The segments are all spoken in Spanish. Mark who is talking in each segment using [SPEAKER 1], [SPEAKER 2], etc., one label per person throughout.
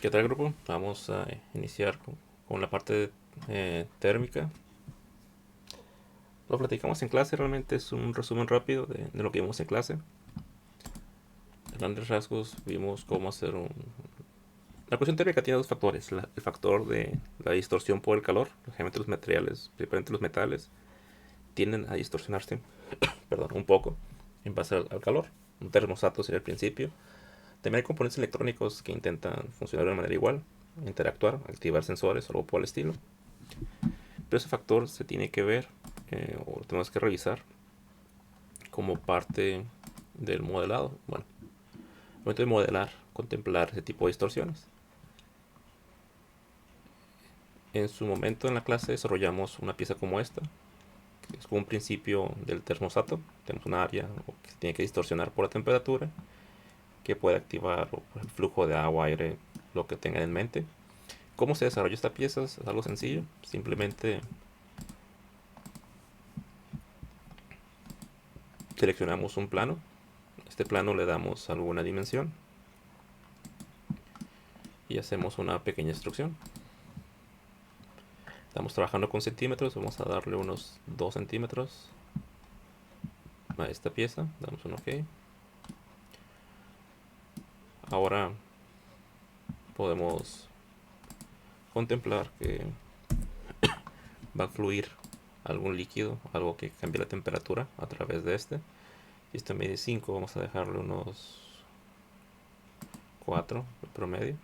[SPEAKER 1] ¿Qué tal, grupo? Vamos a iniciar con la parte térmica. Lo platicamos en clase, realmente es un resumen rápido de lo que vimos en clase. En grandes rasgos vimos cómo hacer un... La cuestión térmica tiene dos factores. El factor de la distorsión por el calor. Generalmente los materiales, principalmente los metales, tienden a distorsionarse perdón, un poco en base al calor. Un termostato sería el principio. También hay componentes electrónicos que intentan funcionar de manera igual, interactuar, activar sensores o algo por el estilo. Pero ese factor se tiene que ver o tenemos que revisar como parte del modelado. Bueno, al momento de modelar, contemplar ese tipo de distorsiones. En su momento en la clase desarrollamos una pieza como esta, que es como un principio del termostato. Tenemos un área que se tiene que distorsionar por la temperatura, que puede activar el flujo de agua, aire, lo que tengan en mente. ¿Cómo se desarrolla esta pieza? Es algo sencillo. Simplemente seleccionamos un plano. A este plano le damos alguna dimensión y hacemos una pequeña instrucción. Estamos trabajando con centímetros, vamos a darle unos 2 centímetros a esta pieza, damos un OK. Ahora podemos contemplar que va a fluir algún líquido, algo que cambie la temperatura a través de este. Y este mide 5, vamos a dejarle unos 4 de promedio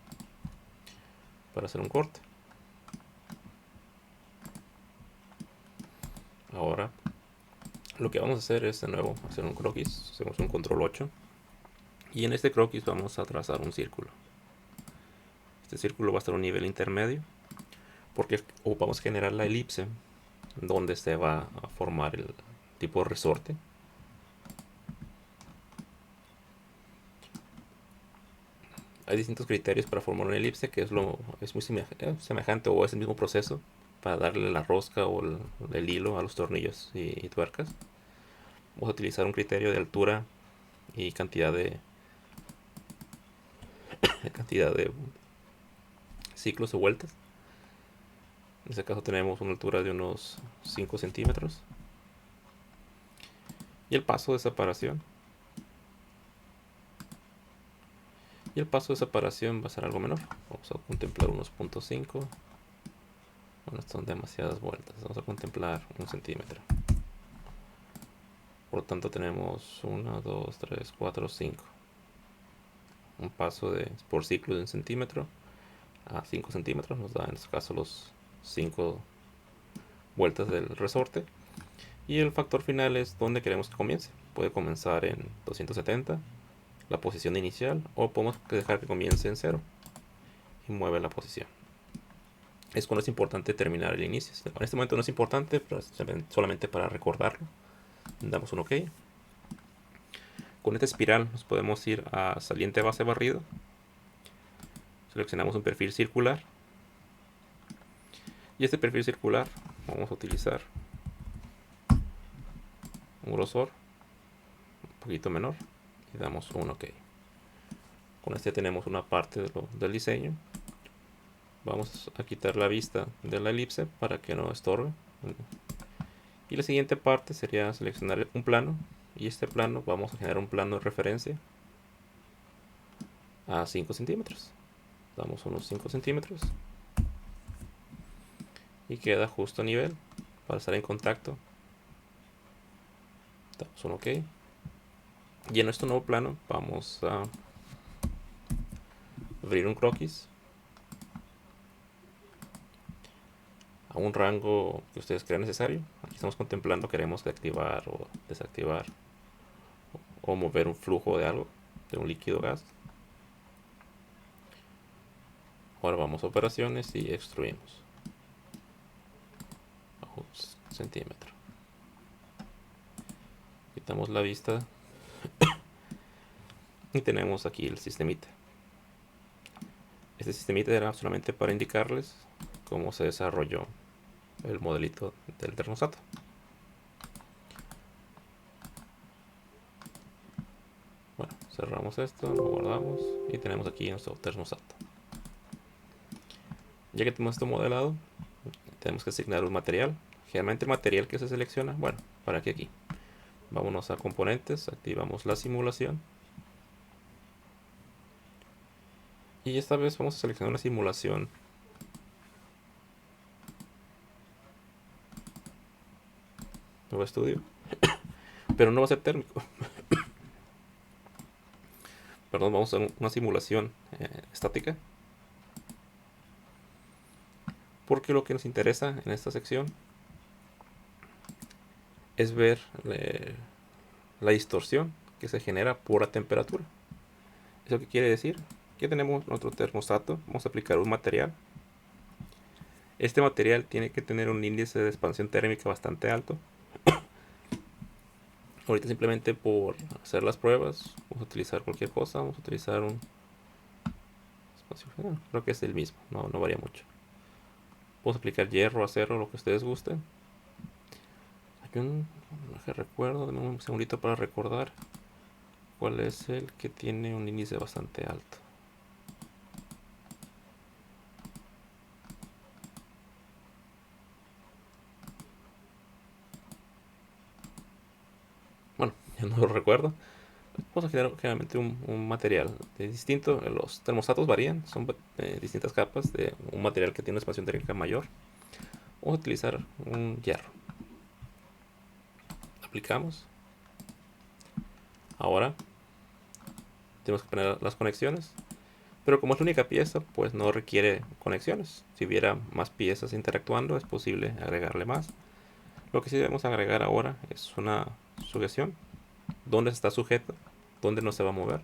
[SPEAKER 1] para hacer un corte. Ahora lo que vamos a hacer es de nuevo hacer un croquis, hacemos un control 8 y en este croquis vamos a trazar un círculo. Este círculo va a estar a un nivel intermedio porque ocupamos generar la elipse donde se va a formar el tipo de resorte. Hay distintos criterios para formar una elipse, que es muy semejante o es el mismo proceso para darle la rosca o el hilo a los tornillos y tuercas. Vamos a utilizar un criterio de altura y cantidad de ciclos o vueltas. En este caso tenemos una altura de unos 5 centímetros. Y el paso de separación. Y el paso de separación va a ser algo menor. Vamos a contemplar unos 0.5. Bueno, son demasiadas vueltas. Vamos a contemplar 1 centímetro. Por lo tanto tenemos 1, 2, 3, 4, 5. Un paso por ciclo de 1 centímetro a 5 centímetros. Nos da en este caso los 5 vueltas del resorte. Y el factor final es donde queremos que comience. Puede comenzar en 270, la posición inicial, o podemos dejar que comience en 0 y mueve la posición. Es cuando es importante terminar el inicio. En este momento no es importante, pero solamente para recordarlo. Damos un OK. Con esta espiral nos podemos ir a saliente base barrido. Seleccionamos un perfil circular. Y este perfil circular vamos a utilizar un grosor un poquito menor y damos un OK. Con este tenemos una parte del diseño. Vamos a quitar la vista de la elipse para que no estorbe. Y la siguiente parte sería seleccionar un plano. Y este plano vamos a generar un plano de referencia a 5 centímetros. Damos unos 5 centímetros. Y queda justo a nivel para estar en contacto. Damos un OK. Y en nuestro nuevo plano vamos a abrir un croquis a un rango que ustedes crean necesario. Aquí estamos contemplando, queremos activar o desactivar o mover un flujo de algo, de un líquido gas. Ahora vamos a operaciones y extruimos a 1 centímetro. Quitamos la vista y tenemos aquí el sistemita. Este sistemita era solamente para indicarles cómo se desarrolló el modelito del termostato. Bueno, cerramos esto, lo guardamos y tenemos aquí nuestro termostato. Ya que tenemos esto modelado, tenemos que asignar un material. Generalmente el material que se selecciona, bueno, para aquí. Vámonos a componentes, activamos la simulación. Y esta vez vamos a seleccionar una simulación nuevo estudio, pero no va a ser térmico. Perdón, vamos a hacer una simulación estática, porque lo que nos interesa en esta sección es ver la distorsión que se genera por la temperatura. ¿Eso qué quiere decir? Que tenemos nuestro termostato, vamos a aplicar un material. Este material tiene que tener un índice de expansión térmica bastante alto. Ahorita simplemente por hacer las pruebas vamos a utilizar cualquier cosa, vamos a utilizar un espacio general, creo que es el mismo, no varía mucho. Vamos a aplicar hierro, acero, lo que ustedes gusten. Hay un recuerdo, denme un segundito para recordar cuál es el que tiene un índice bastante alto. Bueno, ya no lo recuerdo. Vamos a generar generalmente un material distinto. Los termostatos varían, son distintas capas de un material que tiene una expansión térmica mayor. Vamos a utilizar un hierro. Aplicamos. Ahora tenemos que poner las conexiones, pero como es la única pieza, pues no requiere conexiones. Si hubiera más piezas interactuando, es posible agregarle más. Lo que sí debemos agregar ahora es una sujeción. ¿Dónde está sujeto? ¿Dónde no se va a mover?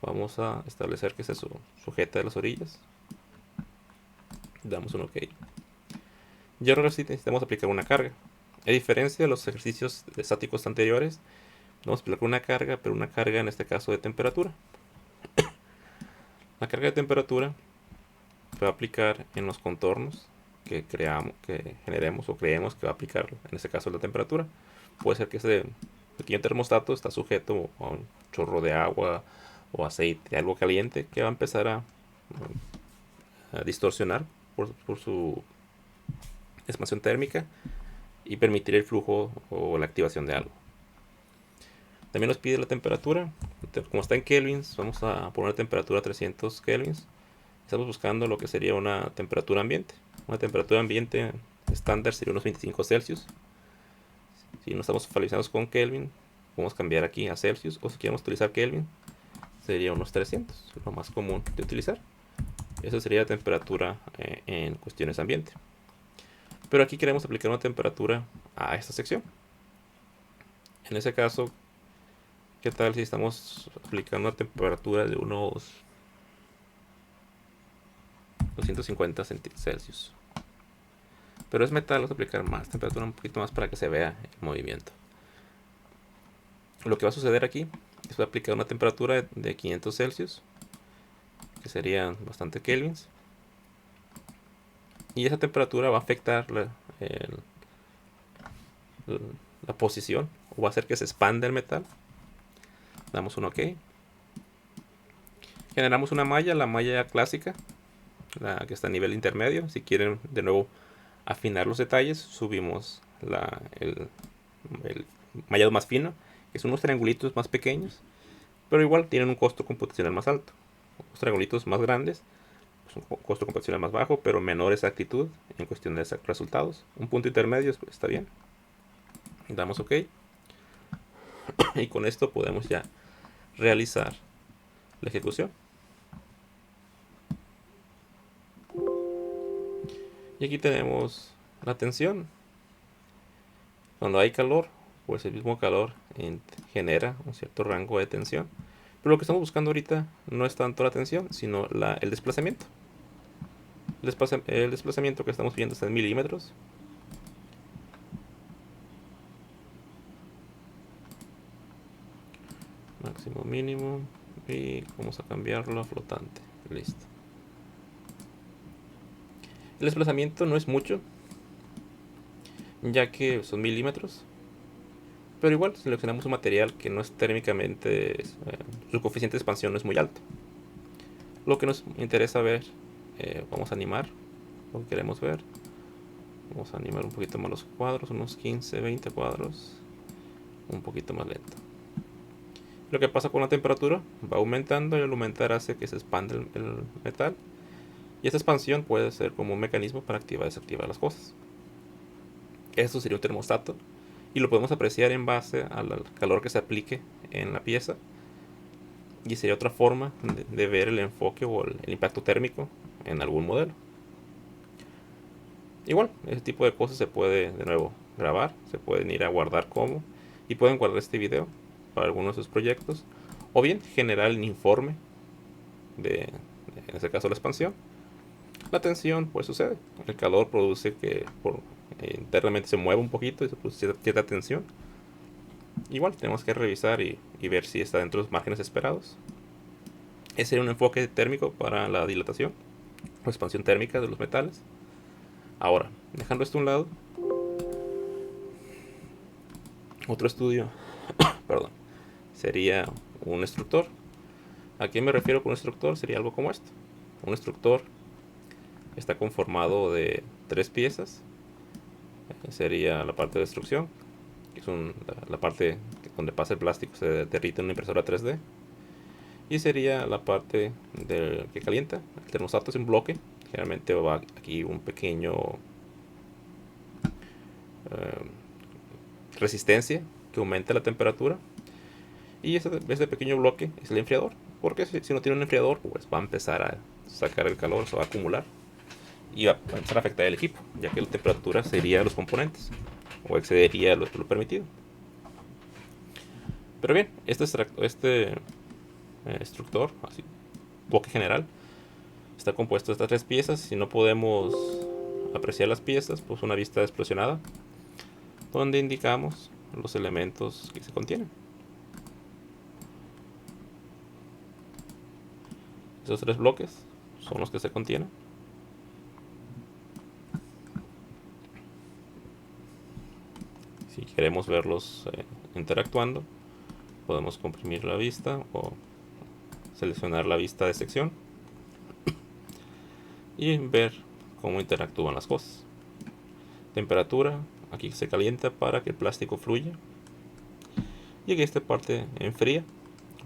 [SPEAKER 1] Vamos a establecer que se sujeta de las orillas. Damos un OK. Y ahora sí necesitamos aplicar una carga. A diferencia de los ejercicios estáticos anteriores, vamos a aplicar una carga, pero una carga en este caso de temperatura. La carga de temperatura se va a aplicar en los contornos que generemos o creemos que va a aplicar, en este caso la temperatura. Puede ser que ese pequeño termostato está sujeto a un chorro de agua o aceite, algo caliente, que va a empezar a distorsionar por su expansión térmica y permitir el flujo o la activación de algo. También nos pide la temperatura. Como está en kelvins, vamos a poner temperatura a 300 kelvins. Estamos buscando lo que sería una temperatura ambiente. Una temperatura ambiente estándar sería unos 25 Celsius. Si no estamos familiarizados con Kelvin, podemos cambiar aquí a Celsius. O si queremos utilizar Kelvin, sería unos 300, lo más común de utilizar. Esa sería la temperatura en cuestiones ambiente. Pero aquí queremos aplicar una temperatura a esta sección. En ese caso, ¿qué tal si estamos aplicando una temperatura de unos 250 Celsius? Pero es metal, vamos a aplicar más temperatura, un poquito más para que se vea el movimiento. Lo que va a suceder aquí es que voy a aplicar una temperatura de 500 Celsius, que serían bastante kelvins. Y esa temperatura va a afectar la posición, o va a hacer que se expanda el metal. Damos un OK. Generamos una malla, la malla clásica, la que está a nivel intermedio. Si quieren de nuevo afinar los detalles, subimos el mallado más fino, que son unos triangulitos más pequeños, pero igual tienen un costo computacional más alto. Los triangulitos más grandes, pues un costo computacional más bajo, pero menor exactitud en cuestión de resultados. Un punto intermedio está bien. Damos OK. Y con esto podemos ya realizar la ejecución. Y aquí tenemos la tensión. Cuando hay calor, pues el mismo calor genera un cierto rango de tensión. Pero lo que estamos buscando ahorita no es tanto la tensión, sino el desplazamiento. El desplazamiento que estamos viendo está en milímetros. Máximo, mínimo. Y vamos a cambiarlo a flotante. Listo. El desplazamiento no es mucho, ya que son milímetros. Pero igual seleccionamos un material que no es térmicamente, su coeficiente de expansión no es muy alto. Lo que nos interesa ver, vamos a animar. lo que queremos ver. Vamos a animar un poquito más los cuadros, unos 15, 20 cuadros, un poquito más lento. Lo que pasa con la temperatura, va aumentando y al aumentar hace que se expanda el metal. Y esta expansión puede ser como un mecanismo para activar y desactivar las cosas. Esto sería un termostato y lo podemos apreciar en base al calor que se aplique en la pieza. Y sería otra forma de ver el enfoque o el impacto térmico en algún modelo. Igual, ese tipo de cosas se puede de nuevo grabar, se pueden ir a guardar como y pueden guardar este video para algunos de sus proyectos o bien generar el informe de, en este caso la expansión. La tensión pues sucede, el calor produce que internamente se mueva un poquito y se produce cierta tensión. Igual tenemos que revisar y ver si está dentro de los márgenes esperados. Ese sería un enfoque térmico para la dilatación o expansión térmica de los metales. Ahora, dejando esto a un lado, otro estudio, perdón, sería un extractor. ¿A qué me refiero con un extractor? Sería algo como esto. Un extractor está conformado de tres piezas. Sería la parte de extrusión, que es la parte donde pasa el plástico, se derrite en una impresora 3D. Y sería la parte que calienta. El termostato es un bloque. Generalmente va aquí un pequeño resistencia que aumenta la temperatura. Y ese pequeño bloque es el enfriador. Porque si no tiene un enfriador, pues va a empezar a sacar el calor, se va a acumular. Y va a empezar a afectar el equipo, ya que la temperatura sería los componentes. O excedería lo permitido. Pero bien, este extractor, así, bloque general, está compuesto de estas tres piezas. Si no podemos apreciar las piezas, pues una vista explosionada, donde indicamos los elementos que se contienen. Esos tres bloques son los que se contienen. Si queremos verlos interactuando, podemos comprimir la vista o seleccionar la vista de sección y ver cómo interactúan las cosas. Temperatura, aquí se calienta para que el plástico fluya, y aquí esta parte enfría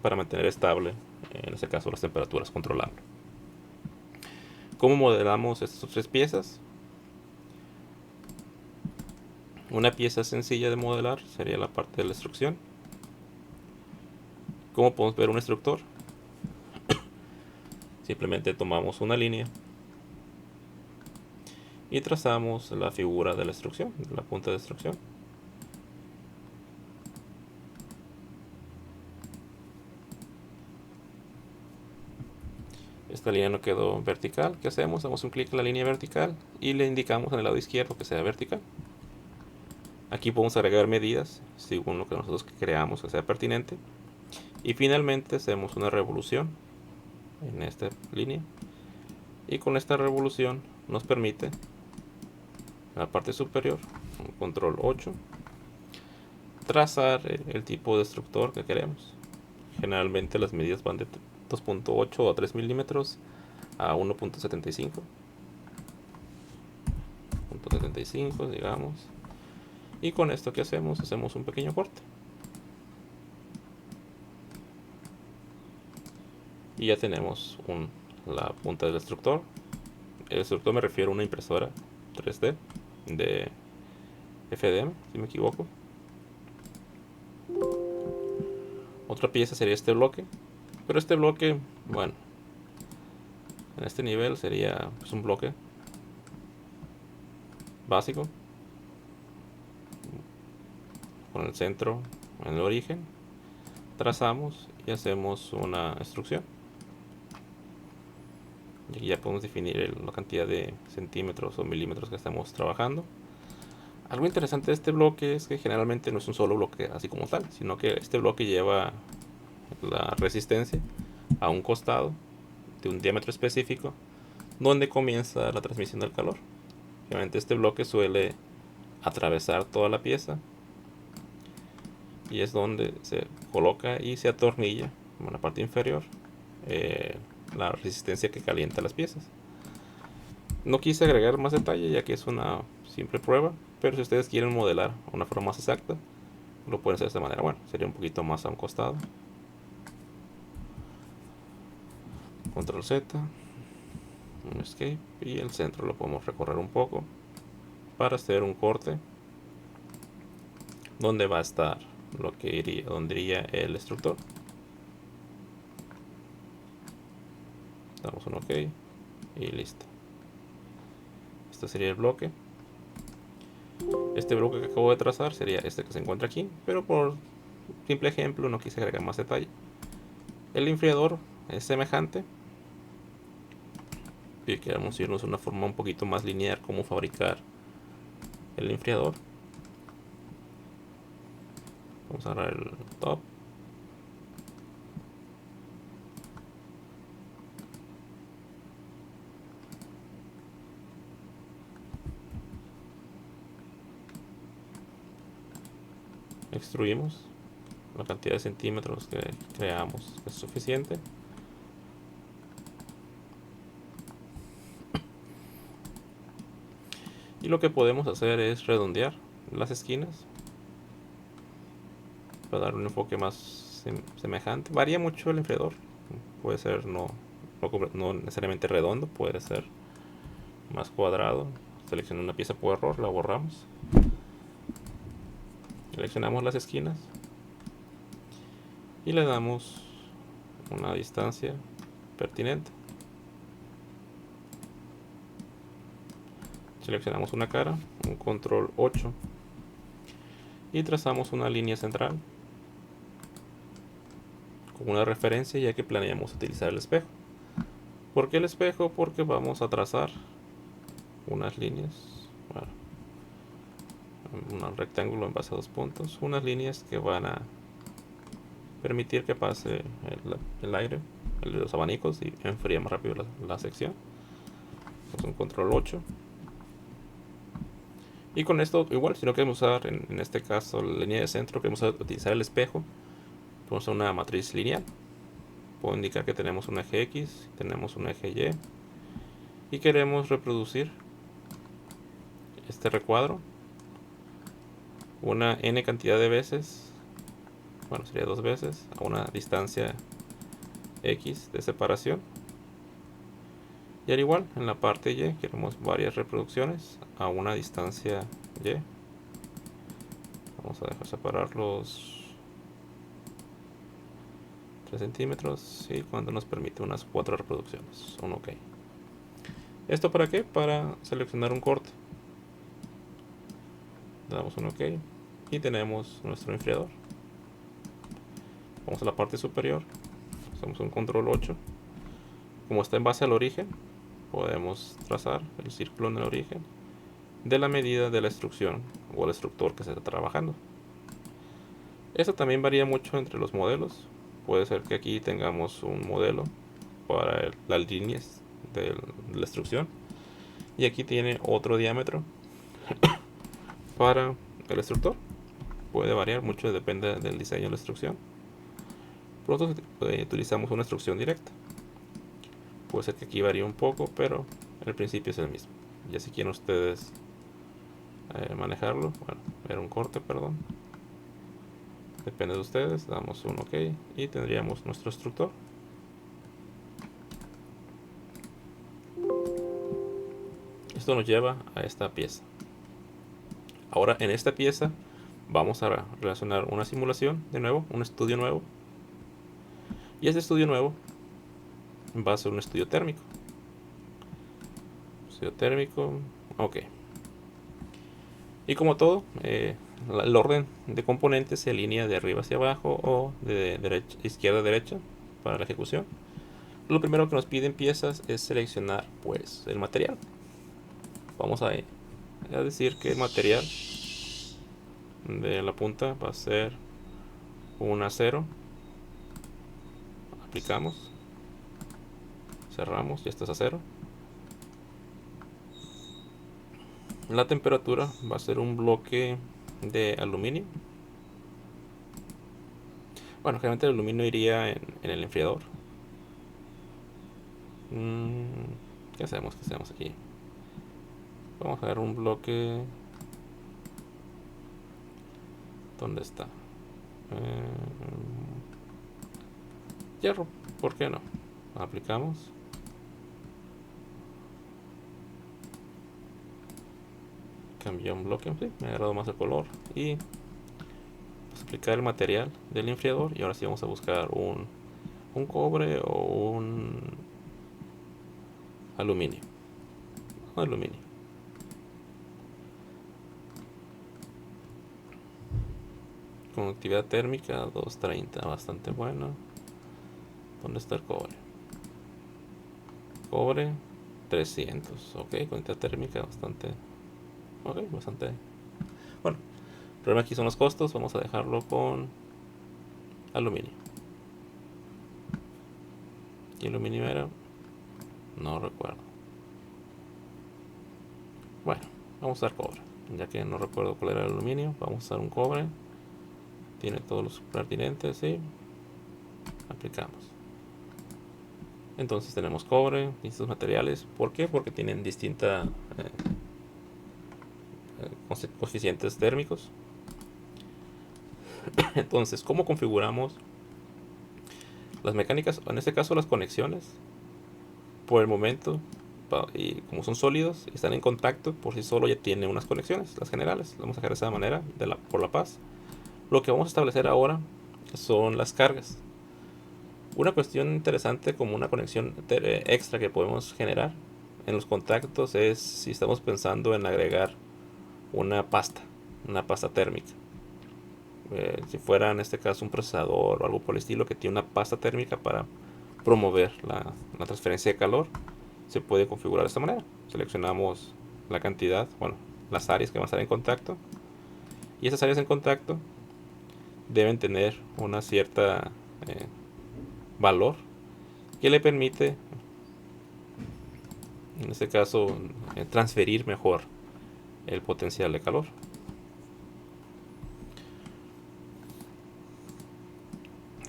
[SPEAKER 1] para mantener estable, en este caso, las temperaturas controlables. ¿Cómo modelamos estas tres piezas? Una pieza sencilla de modelar sería la parte de la extrusión. ¿Cómo podemos ver un extractor? Simplemente tomamos una línea y trazamos la figura de la extrusión, de la punta de extrusión. Esta línea no quedó vertical. ¿Qué hacemos? Damos un clic en la línea vertical y le indicamos en el lado izquierdo que sea vertical. Aquí podemos agregar medidas según lo que nosotros creamos que sea pertinente. Y finalmente hacemos una revolución en esta línea. Y con esta revolución nos permite, en la parte superior, con control 8, trazar el tipo de extractor que queremos. Generalmente las medidas van de 2.8 a 3 milímetros a 1.75. 1.75, digamos. Y con esto que hacemos un pequeño corte. Y ya tenemos la punta del extractor. El extractor me refiero a una impresora 3D de FDM, si me equivoco. Otra pieza sería este bloque. Pero este bloque, bueno, en este nivel sería pues un bloque básico, con el centro en el origen. Trazamos y hacemos una extrusión. Y aquí ya podemos definir la cantidad de centímetros o milímetros que estamos trabajando. Algo interesante de este bloque es que generalmente no es un solo bloque así como tal, sino que este bloque lleva la resistencia a un costado de un diámetro específico donde comienza la transmisión del calor. Obviamente este bloque suele atravesar toda la pieza y es donde se coloca y se atornilla en la parte inferior la resistencia que calienta las piezas. No quise agregar más detalle ya que es una simple prueba, pero si ustedes quieren modelar de una forma más exacta, lo pueden hacer de esta manera. Bueno, sería un poquito más a un costado. Control Z, un escape y el centro lo podemos recorrer un poco para hacer un corte donde va a estar lo que iría, donde iría el destructor. Damos un OK y listo. Este sería el bloque. Este bloque que acabo de trazar sería este que se encuentra aquí, pero por simple ejemplo no quise agregar más detalle. El enfriador es semejante y queremos irnos de una forma un poquito más lineal como fabricar el enfriador. Vamos a agarrar el top. Extruimos la cantidad de centímetros que creamos es suficiente. Y lo que podemos hacer es redondear las esquinas para dar un enfoque más semejante. Varía mucho el enfriador. Puede ser no necesariamente redondo, puede ser más cuadrado. Selecciono una pieza por error, la borramos. Seleccionamos las esquinas y le damos una distancia pertinente. Seleccionamos una cara, un control 8 y trazamos una línea central con una referencia ya que planeamos utilizar el espejo. ¿Por qué el espejo? Porque vamos a trazar unas líneas, bueno, un rectángulo en base a dos puntos, unas líneas que van a permitir que pase el aire, los abanicos y enfríe más rápido la sección. Es un control 8. Y con esto, igual, si no queremos usar en este caso la línea de centro, queremos utilizar el espejo, podemos usar una matriz lineal. Puedo indicar que tenemos un eje X, tenemos un eje Y queremos reproducir este recuadro una n cantidad de veces, bueno, sería 2 veces, a una distancia X de separación. Y al igual, en la parte Y queremos varias reproducciones a una distancia Y. Vamos a dejar separar los 3 centímetros y cuando nos permite unas 4 reproducciones. Un OK. ¿Esto para qué? Para seleccionar un corte. Le damos un OK y tenemos nuestro enfriador. Vamos a la parte superior, hacemos un control 8. Como está en base al origen, podemos trazar el círculo en el origen de la medida de la instrucción o el destructor que se está trabajando. Esto también varía mucho entre los modelos. Puede ser que aquí tengamos un modelo para las líneas de la instrucción y aquí tiene otro diámetro para el destructor. Puede variar mucho, depende del diseño de la instrucción. Por otro, utilizamos una instrucción directa. Puede ser que aquí varíe un poco, pero el principio es el mismo. Ya si quieren ustedes manejarlo, bueno, ver un corte, perdón, depende de ustedes. Damos un OK y tendríamos nuestro instructor. Esto nos lleva a esta pieza. Ahora en esta pieza vamos a relacionar una simulación de nuevo, un estudio nuevo. Y este estudio nuevo va a ser un estudio térmico. Estudio térmico, OK. Y como todo, el orden de componentes se alinea de arriba hacia abajo o de izquierda a derecha para la ejecución. Lo primero que nos piden piezas es seleccionar pues el material. Vamos a decir que el material de la punta va a ser un acero. Aplicamos, cerramos y esto es acero. La temperatura va a ser un bloque de aluminio. Bueno, generalmente el aluminio iría en el enfriador. ¿Qué hacemos? ¿Qué hacemos aquí? Vamos a ver un bloque. ¿Dónde está? Hierro, ¿por qué no? Aplicamos. Cambió un bloque, sí, me ha agradado más el color. Y pues, aplicar el material del enfriador. Y ahora sí vamos a buscar un cobre o un aluminio. Aluminio. Conductividad térmica 230, bastante bueno. ¿Dónde está el cobre? Cobre 300, ok, conductividad térmica bastante. Ok, bastante. Bueno, el problema aquí son los costos, vamos a dejarlo con aluminio. ¿Qué aluminio era? No recuerdo. Bueno, vamos a usar cobre. Ya que no recuerdo cuál era el aluminio, vamos a usar un cobre. Tiene todos los pertinentes y aplicamos. Entonces tenemos cobre, distintos materiales. ¿Por qué? Porque tienen distintos coeficientes térmicos. Entonces, ¿cómo configuramos las mecánicas? En este caso las conexiones. Por el momento, y como son sólidos y están en contacto, por sí solo ya tiene unas conexiones, las generales. Vamos a dejar de esa manera, por la paz. Lo que vamos a establecer ahora son las cargas. Una cuestión interesante como una conexión extra que podemos generar en los contactos es si estamos pensando en agregar una pasta térmica. Si fuera en este caso un procesador o algo por el estilo que tiene una pasta térmica para promover la transferencia de calor, se puede configurar de esta manera. Seleccionamos la cantidad, bueno, las áreas que van a estar en contacto, y esas áreas en contacto deben tener una cierta valor que le permite, en este caso, transferir mejor el potencial de calor.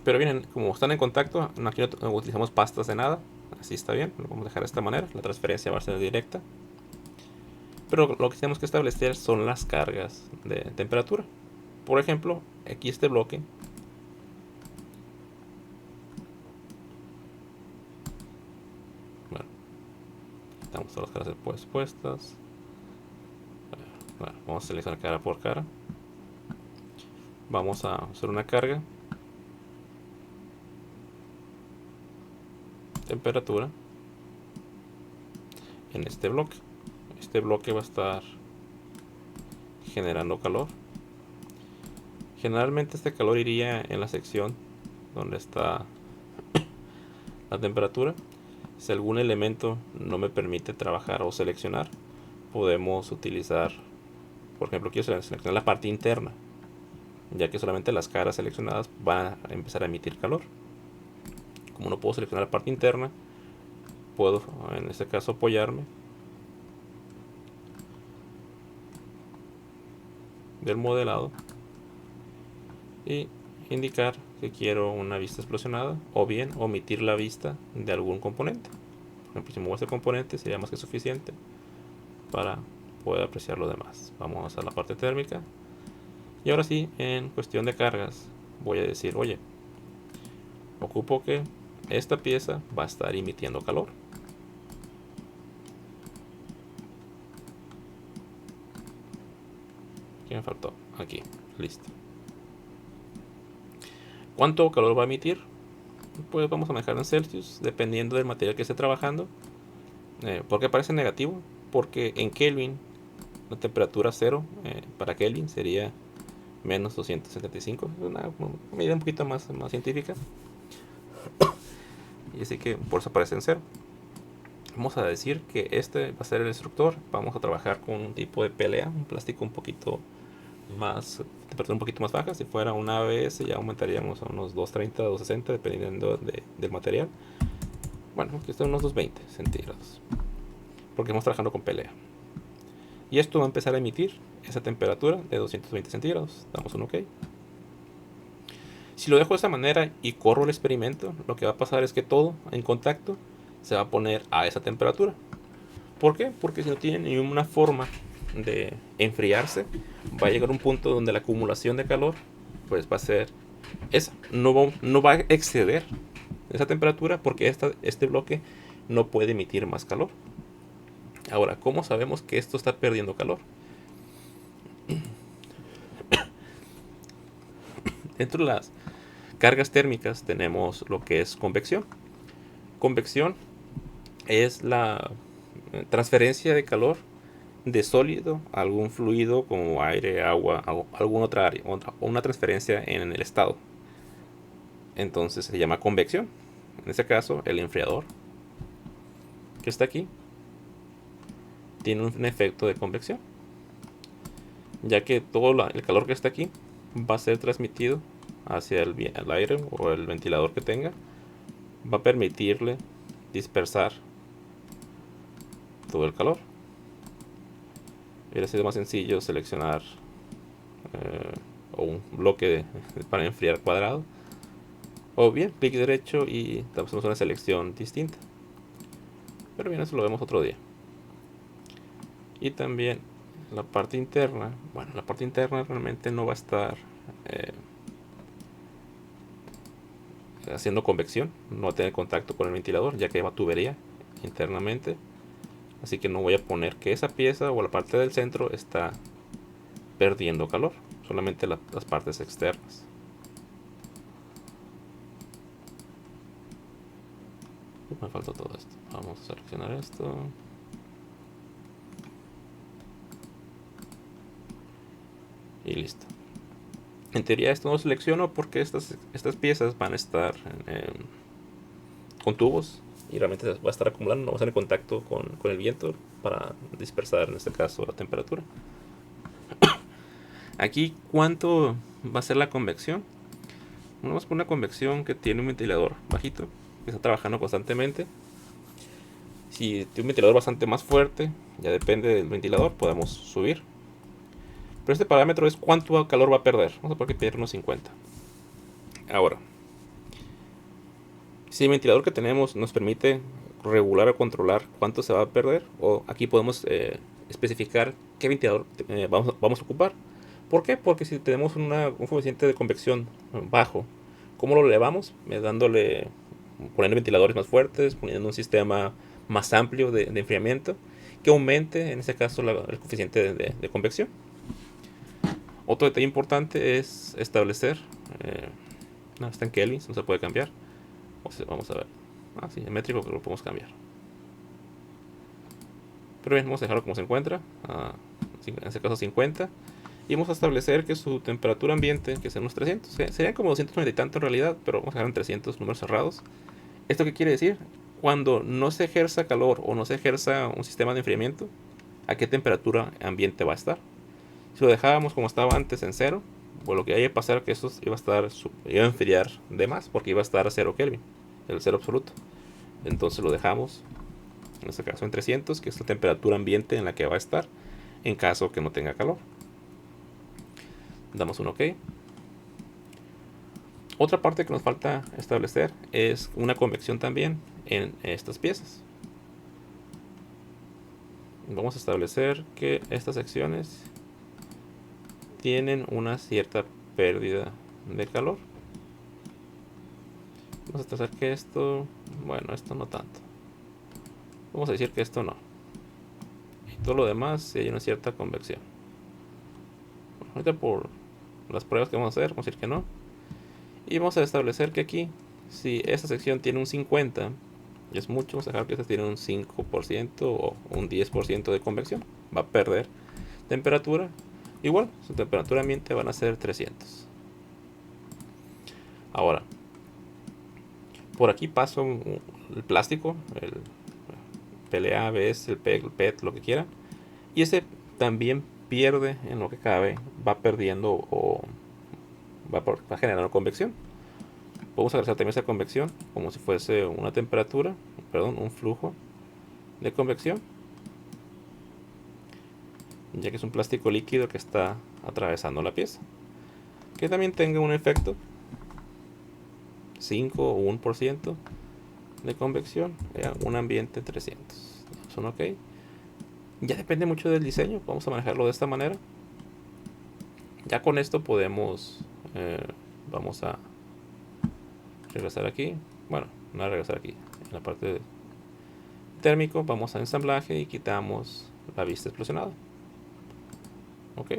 [SPEAKER 1] Pero bien, como están en contacto, aquí no utilizamos pastas de nada, así está bien, lo vamos a dejar de esta manera, la transferencia va a ser directa. Pero lo que tenemos que establecer son las cargas de temperatura. Por ejemplo, aquí este bloque, bueno, estamos todas las caras puestas. Bueno, vamos a seleccionar cara por cara. Vamos a hacer una carga. Temperatura. En este bloque. Este bloque va a estar generando calor. Generalmente este calor iría en la sección donde está la temperatura. Si algún elemento no me permite trabajar o seleccionar, podemos utilizar, por ejemplo, quiero seleccionar la parte interna, ya que solamente las caras seleccionadas van a empezar a emitir calor. Como no puedo seleccionar la parte interna, puedo en este caso apoyarme del modelado y indicar que quiero una vista explosionada, o bien omitir la vista de algún componente. Por ejemplo, si muevo este componente sería más que suficiente para poder apreciar lo demás. Vamos a la parte térmica. Y ahora sí, en cuestión de cargas, voy a decir, oye, ocupo que esta pieza va a estar emitiendo calor. ¿Qué me faltó? Aquí, listo. ¿Cuánto calor va a emitir? Pues vamos a manejar en Celsius, dependiendo del material que esté trabajando. ¿Por qué aparece negativo? Porque en Kelvin, la temperatura cero para Kelvin sería menos 275. Es una medida un poquito más científica. Y así que por eso aparece en cero. Vamos a decir que este va a ser el instructor. Vamos a trabajar con un tipo de PLA, un plástico un poquito más, temperatura un poquito más baja. Si fuera una ABS ya aumentaríamos a unos 230, 260 dependiendo del material. Bueno, aquí están unos 220 centígrados, porque estamos trabajando con PLA. Y esto va a empezar a emitir esa temperatura de 220 centígrados. Damos un OK. Si lo dejo de esa manera y corro el experimento, lo que va a pasar es que todo en contacto se va a poner a esa temperatura. ¿Por qué? Porque si no tiene ninguna forma de enfriarse, va a llegar a un punto donde la acumulación de calor pues va a ser esa. No va a exceder esa temperatura porque este bloque no puede emitir más calor. Ahora, ¿cómo sabemos que esto está perdiendo calor? Dentro de las cargas térmicas tenemos lo que es convección. Convección es la transferencia de calor de sólido a algún fluido como aire, agua o alguna otra área, o una transferencia en el estado. Entonces se llama convección. En este caso, el enfriador que está aquí tiene un efecto de convección, ya que todo el calor que está aquí va a ser transmitido hacia el aire o el ventilador que tenga. Va a permitirle dispersar todo el calor. Hubiera sido más sencillo seleccionar un bloque para enfriar cuadrado, o bien clic derecho y hacemos una selección distinta. Pero bien, eso lo vemos otro día. Y también la parte interna, bueno, la parte interna realmente no va a estar haciendo convección, no va a tener contacto con el ventilador, ya que va tubería internamente. Así que no voy a poner que esa pieza o la parte del centro está perdiendo calor, solamente las partes externas. Me falta todo esto. Vamos a seleccionar esto. Y listo. En teoría esto no lo selecciono porque estas piezas van a estar con tubos y realmente va a estar acumulando, no va a estar en contacto con el viento para dispersar en este caso la temperatura. Aquí, ¿cuánto va a ser la convección? Vamos por una convección que tiene un ventilador bajito, que está trabajando constantemente. Si tiene un ventilador bastante más fuerte, ya depende del ventilador, podemos subir. Pero este parámetro es cuánto calor va a perder. Vamos a poner que pierde unos 50. Ahora, si el ventilador que tenemos nos permite regular o controlar cuánto se va a perder, o aquí podemos especificar qué ventilador vamos a ocupar. ¿Por qué? Porque si tenemos un coeficiente de convección bajo, ¿cómo lo elevamos? Poniendo ventiladores más fuertes, poniendo un sistema más amplio de enfriamiento que aumente en este caso el coeficiente de convección. Otro detalle importante es establecer, no está en Kelvin, no se puede cambiar. Vamos a ver, sí, en métrico que lo podemos cambiar. Pero bien, vamos a dejarlo como se encuentra, en este caso 50. Y vamos a establecer que su temperatura ambiente, que sean unos 300, serían como 290 y tanto en realidad, pero vamos a dejar en 300 números cerrados. ¿Esto qué quiere decir? Cuando no se ejerza calor o no se ejerza un sistema de enfriamiento, ¿a qué temperatura ambiente va a estar? Si lo dejábamos como estaba antes en 0, pues lo que iba a pasar es que esto iba a enfriar de más, porque iba a estar a 0 Kelvin, el 0 absoluto. Entonces lo dejamos, en este caso en 300, que es la temperatura ambiente en la que va a estar, en caso que no tenga calor. Damos un OK. Otra parte que nos falta establecer es una convección también en estas piezas. Vamos a establecer que estas secciones tienen una cierta pérdida de calor. Vamos a establecer que esto, bueno, esto no tanto. Vamos a decir que esto no. Y todo lo demás sí hay una cierta convección. Bueno, ahorita por las pruebas que vamos a hacer, vamos a decir que no. Y vamos a establecer que aquí, si esta sección tiene un 50, y es mucho, vamos a dejar que esta tiene un 5% o un 10% de convección. Va a perder temperatura. Igual, su temperatura ambiente van a ser 300. Ahora, por aquí paso el plástico, el PLA, ABS, el PEG, el PET, lo que quiera. Y ese también pierde en lo que cabe, va perdiendo o va generando convección. Podemos agregar también esa convección como si fuese una temperatura, perdón, un flujo de convección, ya que es un plástico líquido que está atravesando la pieza. Que también tenga un efecto 5 o 1% de convección, un ambiente 300. Son OK. Ya depende mucho del diseño, vamos a manejarlo de esta manera. Ya con esto podemos, vamos a regresar aquí, bueno, no a regresar aquí, en la parte de térmico, vamos a ensamblaje y quitamos la vista explosionada. Ok.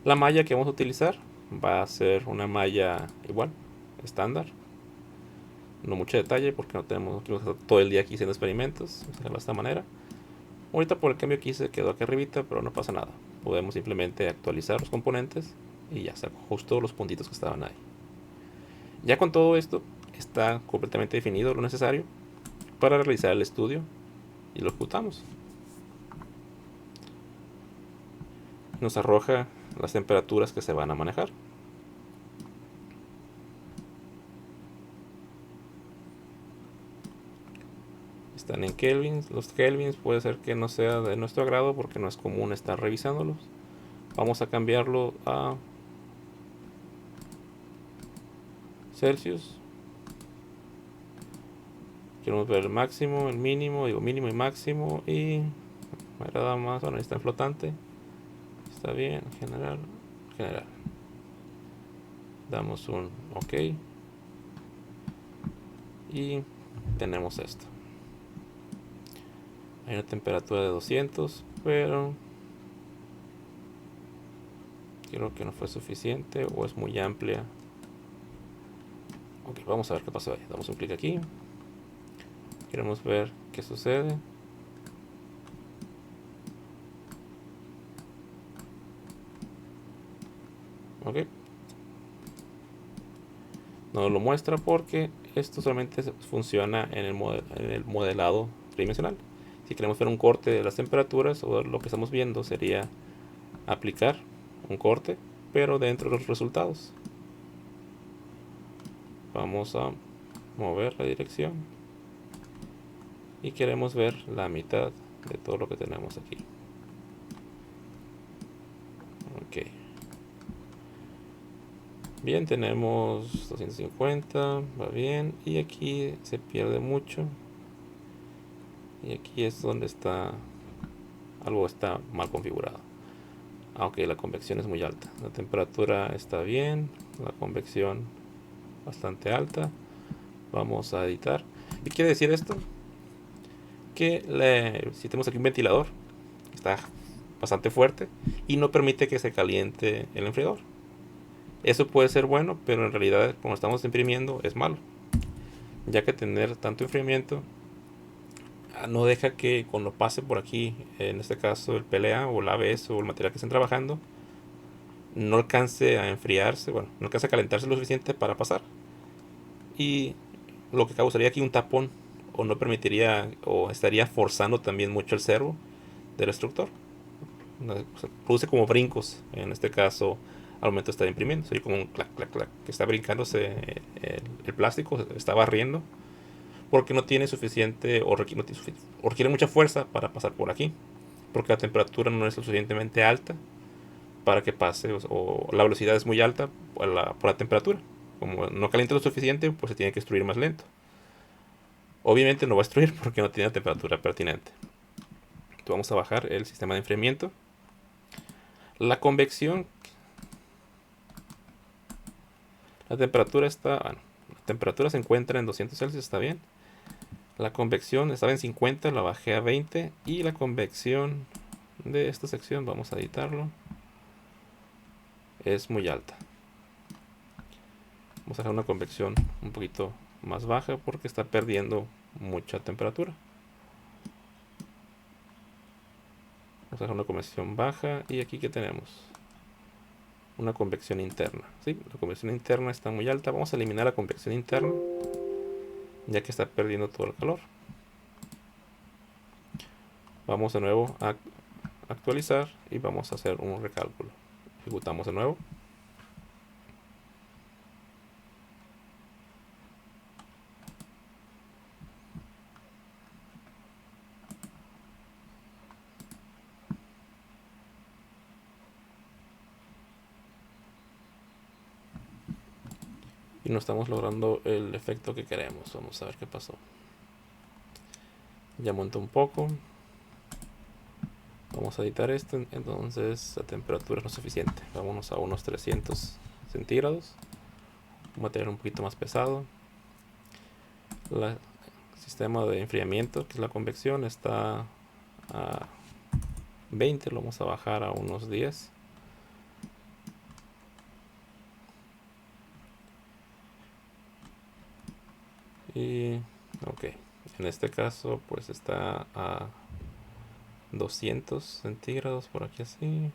[SPEAKER 1] La malla que vamos a utilizar va a ser una malla igual, estándar. No mucho detalle porque no tenemos que estar todo el día aquí haciendo experimentos. Vamos a hacerlo de esta manera. Ahorita por el cambio aquí se quedó aquí arribita, pero no pasa nada. Podemos simplemente actualizar los componentes y ya se ajustó los puntitos que estaban ahí. Ya con todo esto está completamente definido lo necesario para realizar el estudio y lo ejecutamos. Nos arroja las temperaturas que se van a manejar. Están en kelvins. Los kelvins puede ser que no sea de nuestro agrado porque no es común estar revisándolos. Vamos a cambiarlo a Celsius. Queremos ver el máximo, el mínimo, digo mínimo y máximo, y me agrada más, bueno, está en flotante, está bien, general, general. Damos un OK y tenemos esto. Hay una temperatura de 200, pero creo que no fue suficiente o es muy amplia. Ok, vamos a ver qué pasó ahí. Damos un clic aquí. Queremos ver qué sucede. Ok. No lo muestra porque esto solamente funciona en el modelado tridimensional. Si queremos ver un corte de las temperaturas, o lo que estamos viendo sería aplicar un corte, pero dentro de los resultados. Vamos a mover la dirección y queremos ver la mitad de todo lo que tenemos aquí. Ok. Bien, tenemos 250, va bien, y aquí se pierde mucho. Y aquí es donde está, algo está mal configurado. Aunque la convección es muy alta. La temperatura está bien, la convección bastante alta. Vamos a editar. ¿Qué quiere decir esto? Que si tenemos aquí un ventilador, está bastante fuerte y no permite que se caliente el enfriador. Eso puede ser bueno, pero en realidad, como estamos imprimiendo, es malo, ya que tener tanto enfriamiento no deja que cuando pase por aquí, en este caso el PLA o el ABS o el material que estén trabajando, no alcance a enfriarse, bueno, no alcance a calentarse lo suficiente para pasar. Y lo que causaría aquí un tapón, o no permitiría, o estaría forzando también mucho el servo del instructor. O sea, produce como brincos, en este caso, al momento de estar imprimiendo. Sería como un clac, clac, clac, que está brincándose el plástico, está barriendo, porque no tiene suficiente, o requiere mucha fuerza para pasar por aquí, porque la temperatura no es lo suficientemente alta para que pase, o la velocidad es muy alta por la temperatura. Como no calienta lo suficiente, pues se tiene que destruir más lento. Obviamente no va a destruir porque no tiene la temperatura pertinente. Entonces vamos a bajar el sistema de enfriamiento. La convección, la temperatura está, bueno, la temperatura se encuentra en 200 Celsius, está bien. La convección estaba en 50, la bajé a 20. Y la convección de esta sección, vamos a editarlo, es muy alta. Vamos a dejar una convección un poquito más baja porque está perdiendo mucha temperatura. Vamos a dejar una convección baja. Y aquí que tenemos una convección interna. ¿Sí? La convección interna está muy alta. Vamos a eliminar la convección interna, ya que está perdiendo todo el calor. Vamos de nuevo a actualizar y vamos a hacer un recálculo. Ejecutamos de nuevo. Y no estamos logrando el efecto que queremos. Vamos a ver qué pasó. Ya montó un poco. Vamos a editar esto, entonces la temperatura no es suficiente. Vámonos a unos 300 centígrados. Un material un poquito más pesado. El sistema de enfriamiento, que es la convección, está a 20. Lo vamos a bajar a unos 10. Y ok, en este caso pues está a 200 centígrados por aquí así.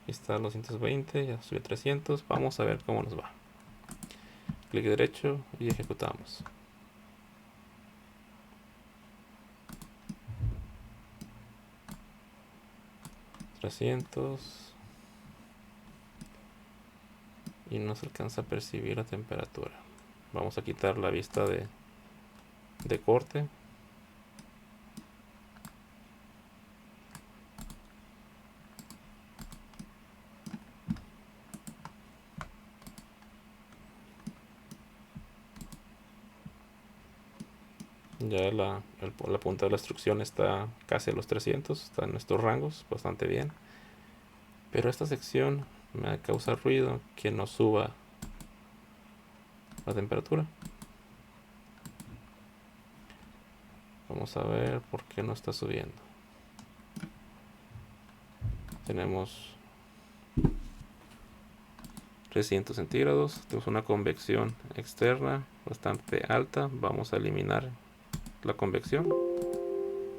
[SPEAKER 1] Aquí está a 220, ya subió a 300. Vamos a ver cómo nos va. Clic derecho y ejecutamos. Y no se alcanza a percibir la temperatura. Vamos a quitar la vista de corte. Ya la punta de la instrucción está casi a los 300, está en estos rangos, bastante bien. Pero esta sección me causa ruido que no suba la temperatura. Vamos a ver por qué no está subiendo. Tenemos 300 centígrados, tenemos una convección externa bastante alta. Vamos a eliminar la convección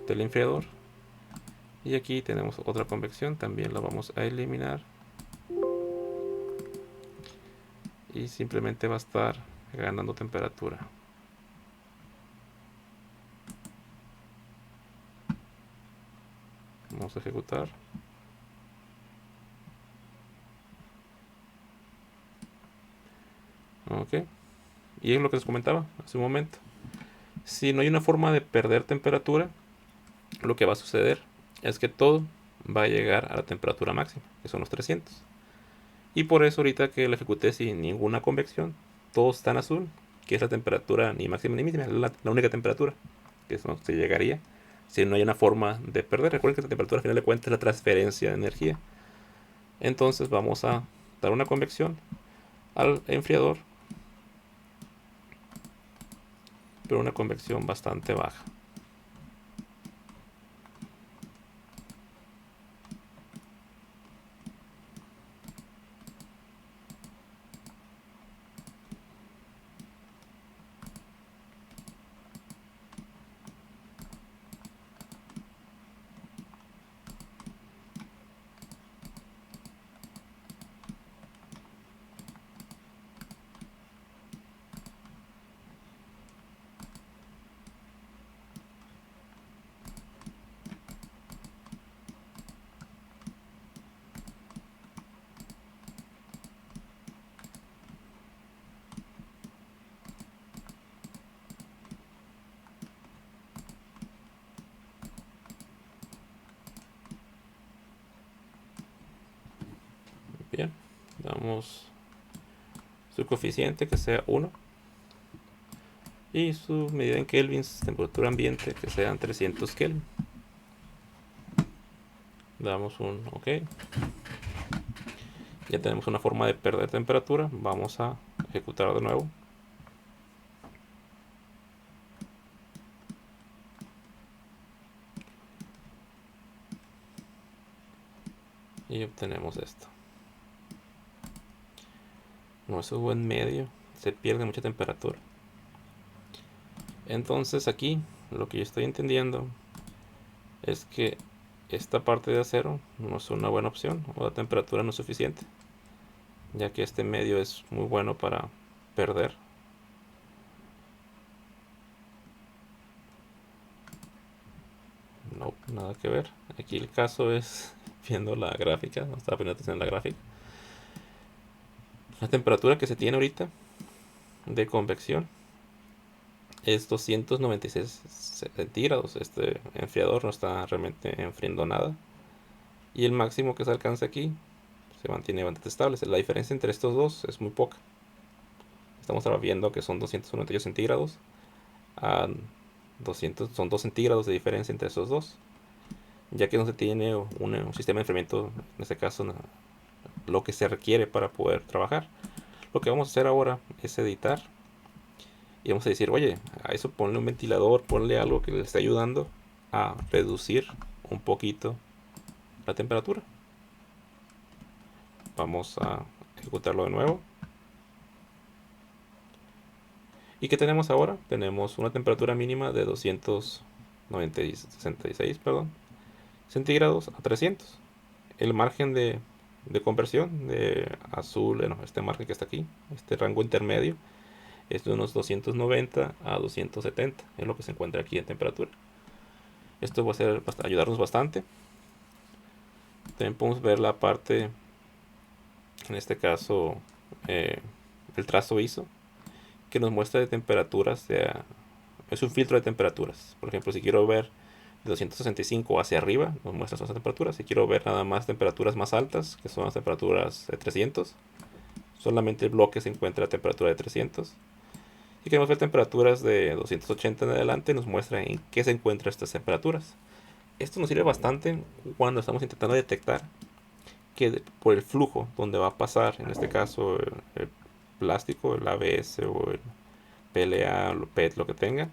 [SPEAKER 1] del enfriador. Y aquí tenemos otra convección, también la vamos a eliminar. Y simplemente va a estar ganando temperatura. Vamos a ejecutar. Ok. Y es lo que les comentaba hace un momento. Si no hay una forma de perder temperatura, lo que va a suceder es que todo va a llegar a la temperatura máxima, que son los 300. Y por eso ahorita que lo ejecuté sin ninguna convección, todo está en azul, que es la temperatura ni máxima ni mínima, la única temperatura que eso se llegaría si no hay una forma de perder. Recuerden que la temperatura al final de cuentas es la transferencia de energía. Entonces vamos a dar una convección al enfriador, pero una convección bastante baja. Bien, damos su coeficiente que sea 1 y su medida en kelvins, temperatura ambiente, que sean 300 kelvin. Damos un OK. Ya tenemos una forma de perder temperatura. Vamos a ejecutar de nuevo. Y obtenemos esto. No subo en medio, se pierde mucha temperatura. Entonces aquí lo que yo estoy entendiendo es que esta parte de acero no es una buena opción, o la temperatura no es suficiente, ya que este medio es muy bueno para perder. No, nada que ver. Aquí el caso es viendo la gráfica, no estaba poniendo atención en la gráfica. La temperatura que se tiene ahorita de convección es 296 centígrados. Este enfriador no está realmente enfriando nada. Y el máximo que se alcanza aquí se mantiene bastante estable. La diferencia entre estos dos es muy poca. Estamos viendo que son 298 centígrados a 200, son 2 centígrados de diferencia entre estos dos. ya que no se tiene un sistema de enfriamiento, en este caso lo que se requiere para poder trabajar. Lo que vamos a hacer ahora es editar y vamos a decir, oye, a eso ponle un ventilador, ponle algo que le esté ayudando a reducir un poquito la temperatura. Vamos a ejecutarlo de nuevo. ¿Y qué tenemos ahora? Tenemos una temperatura mínima de 266, perdón, centígrados a 300. El margen de conversión de azul, bueno, este margen que está aquí, este rango intermedio, es de unos 290 a 270, es lo que se encuentra aquí en temperatura. Esto va a ayudarnos bastante. También podemos ver la parte, en este caso, eh, el trazo ISO, que nos muestra de temperaturas, es un filtro de temperaturas. Por ejemplo, si quiero ver de 265 hacia arriba, nos muestra esas temperaturas. Si quiero ver nada más temperaturas más altas, que son las temperaturas de 300, solamente el bloque se encuentra a temperatura de 300. Si queremos ver temperaturas de 280 en adelante, nos muestra en qué se encuentran estas temperaturas. Esto nos sirve bastante cuando estamos intentando detectar que por el flujo donde va a pasar, en este caso el plástico, el ABS o el PLA, o el PET, lo que tenga,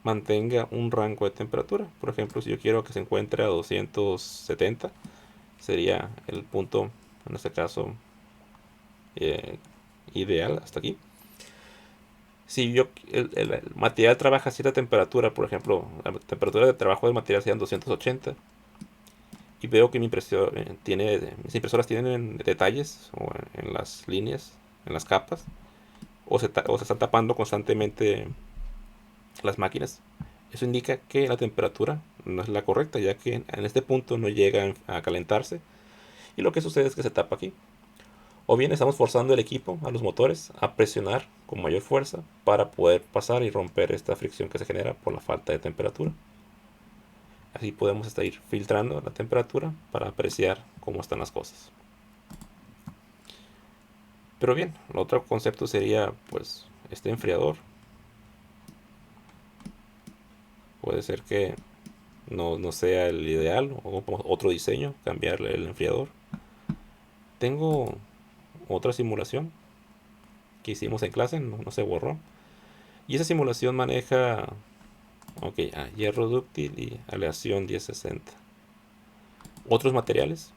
[SPEAKER 1] mantenga un rango de temperatura. Por ejemplo, si yo quiero que se encuentre a 270, sería el punto, en este caso, eh, ideal hasta aquí. Si el material trabaja a cierta temperatura, por ejemplo, la temperatura de trabajo del material sean 280, y veo que mis impresoras tienen detalles o en las líneas, en las capas, o se están tapando constantemente las máquinas, eso indica que la temperatura no es la correcta, ya que en este punto no llega a calentarse, y lo que sucede es que se tapa aquí. O bien estamos forzando el equipo, a los motores, a presionar con mayor fuerza para poder pasar y romper esta fricción que se genera por la falta de temperatura. Así podemos estar ir filtrando la temperatura para apreciar cómo están las cosas. Pero bien, el otro concepto sería pues este enfriador. Puede ser que no sea el ideal o otro diseño, cambiarle el enfriador. Tengo otra simulación que hicimos en clase, no se borró. Y esa simulación maneja hierro dúctil y aleación 1060. Otros materiales.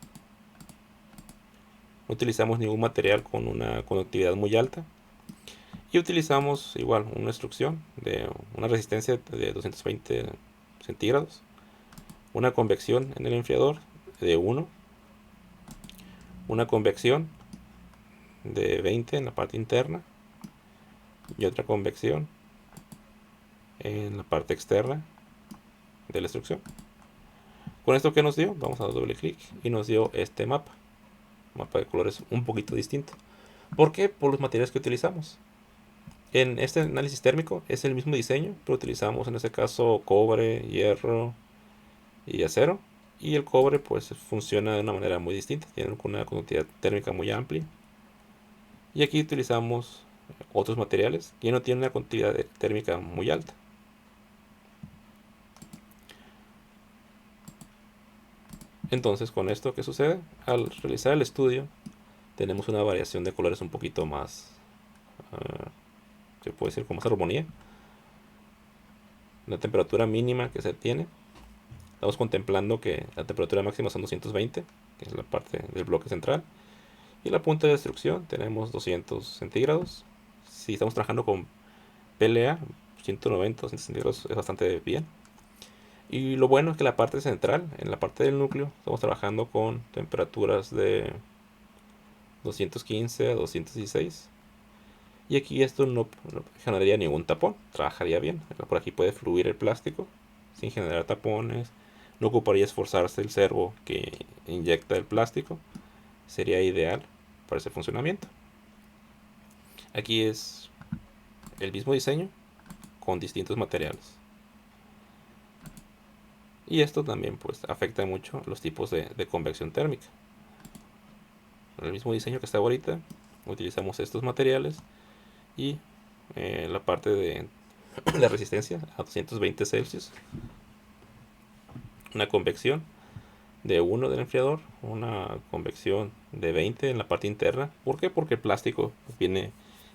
[SPEAKER 1] No utilizamos ningún material con una conductividad muy alta. Y utilizamos igual una instrucción de una resistencia de 220 centígrados. Una convección en el enfriador de 1. Una convección de 20 en la parte interna. Y otra convección en la parte externa de la instrucción. Con esto que nos dio, vamos a dar doble clic y nos dio este mapa de colores un poquito distinto. ¿Por qué? Por los materiales que utilizamos. En este análisis térmico es el mismo diseño, pero utilizamos en este caso cobre, hierro y acero. Y el cobre pues funciona de una manera muy distinta, tiene una conductividad térmica muy amplia. Y aquí utilizamos otros materiales que no tienen una conductividad térmica muy alta. Entonces, con esto, ¿qué sucede? Al realizar el estudio, tenemos una variación de colores un poquito más, se puede decir, con más armonía. La temperatura mínima que se tiene, estamos contemplando que la temperatura máxima son 220, que es la parte del bloque central. Y la punta de destrucción tenemos 200 centígrados. Si estamos trabajando con PLA, 190, 200 centígrados es bastante bien. Y lo bueno es que la parte central, en la parte del núcleo, estamos trabajando con temperaturas de 215 a 216. Y aquí esto no generaría ningún tapón, trabajaría bien. Por aquí puede fluir el plástico sin generar tapones. No ocuparía esforzarse el servo que inyecta el plástico. Sería ideal para ese funcionamiento. Aquí es el mismo diseño con distintos materiales. Y esto también pues afecta mucho los tipos de convección térmica. Con el mismo diseño que está ahorita, utilizamos estos materiales y la parte de la resistencia a 220 Celsius, una convección de 1 del enfriador, una convección de 20 en la parte interna. ¿Por qué? Porque el plástico viene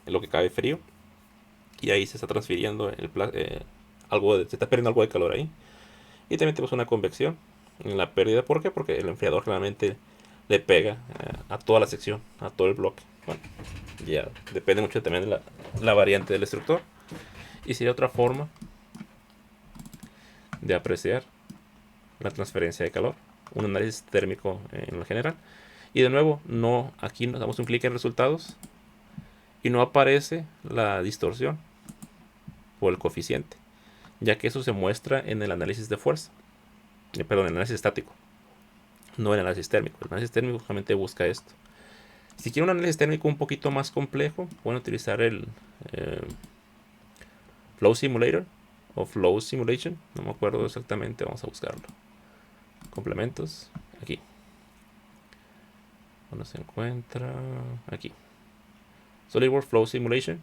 [SPEAKER 1] en lo que cabe frío y ahí se está transfiriendo se está perdiendo algo de calor ahí. Y también tenemos una convección en la pérdida. ¿Por qué? Porque el enfriador realmente le pega a toda la sección, a todo el bloque. Bueno, ya depende mucho también de la variante del destructor. Y sería otra forma de apreciar la transferencia de calor, un análisis térmico en lo general. Y de nuevo, no, aquí nos damos un clic en resultados y no aparece la distorsión o el coeficiente, ya que eso se muestra en el análisis de fuerza, perdón, en el análisis estático, no en el análisis térmico. El análisis térmico justamente busca esto. Si quieren un análisis térmico un poquito más complejo, pueden utilizar el eh, Flow Simulator o Flow Simulation, no me acuerdo exactamente, vamos a buscarlo. Complementos, aquí. ¿Dónde se encuentra? Aquí. SolidWorks Flow Simulation,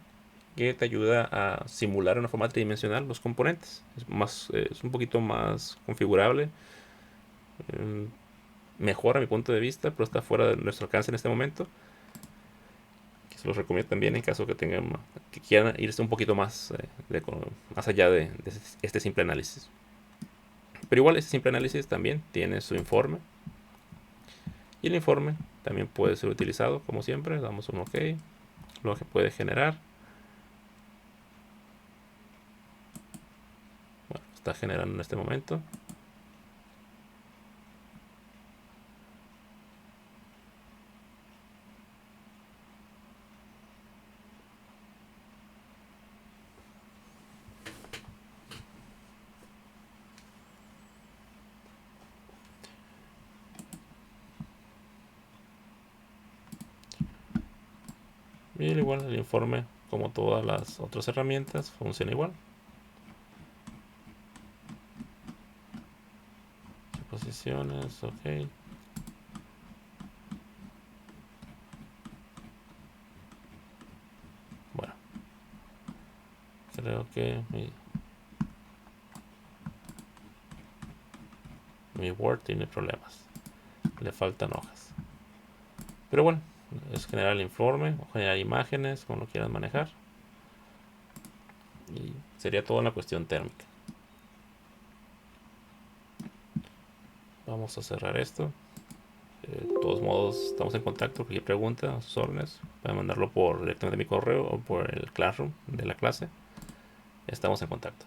[SPEAKER 1] que te ayuda a simular en una forma tridimensional los componentes. Es un poquito más configurable, mejor a mi punto de vista, pero está fuera de nuestro alcance en este momento. Se los recomiendo también en caso que quieran irse un poquito más, más allá de este simple análisis. Pero igual este simple análisis también tiene su informe. Y el informe también puede ser utilizado, como siempre. Damos un OK. Lo que puede generar. Bueno, está generando en este momento. Y igual el informe, como todas las otras herramientas, funciona igual. Posiciones, OK. Bueno, creo que mi Word tiene problemas. Le faltan hojas. Pero bueno, es generar el informe o generar imágenes, como lo quieran manejar. Y sería todo una cuestión térmica. Vamos a cerrar esto. De todos modos, estamos en contacto. Cualquier pregunta a sus órdenes, pueden mandarlo directamente a mi correo o por el Classroom de la clase. Estamos en contacto.